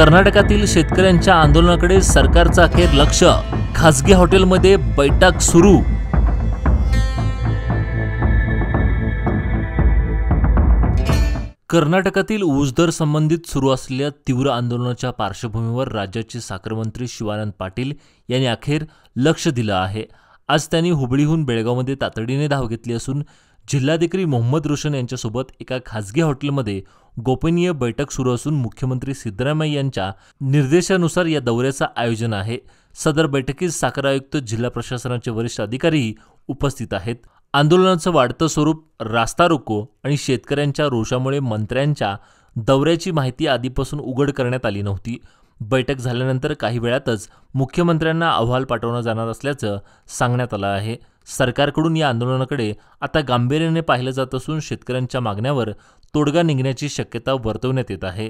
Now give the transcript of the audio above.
कर्नाटकातील शेतकऱ्यांच्या आंदोलनाकडे सरकारचं अखेर लक्ष, खासगी हॉटेलमध्ये बैठक सुरू। कर्नाटकातील ऊस दर संबंधित सुरू असलेल्या तीव्र आंदोलनाच्या पार्श्वभूमीवर राज्याचे साखर मंत्री शिवानंद पाटील यांनी अखेर लक्ष दिलं आहे। आज त्यांनी हुबळीहून बेळगावमध्ये तातडीने धाव घेतली असून जिल्हाधिकारी मोहम्मद रोशन यांच्यासोबत एका खासगी हॉटेलमध्ये गोपनीय बैठक सुरू असून मुख्यमंत्री सिद्धरामय्या यांच्या निर्देशानुसार या दौऱ्याचं आयोजन आहे। सदर बैठकीत साखर आयुक्त, जिल्हा प्रशासनाचे वरिष्ठ अधिकारी उपस्थित आहेत। आंदोलनाचं वाढतं स्वरूप, रास्ता रोको आणि शेतकऱ्यांच्या रोषामुळे मंत्र्यांच्या दौऱ्याची माहिती आधीपासून उघड करण्यात आली नव्हती। बैठक झाल्यानंतर काही वेळातच मुख्यमंत्र्यांना अहवाल पाठवला जाणार असल्याचं सांगण्यात आलं आहे। सरकारकडून या आंदोलनाकडे आता गांभीर्याने पाहिलं जात असून शेतकऱ्यांच्या मागण्यावर तोडगा निघण्याची शक्यता वर्तवण्यात येत आहे।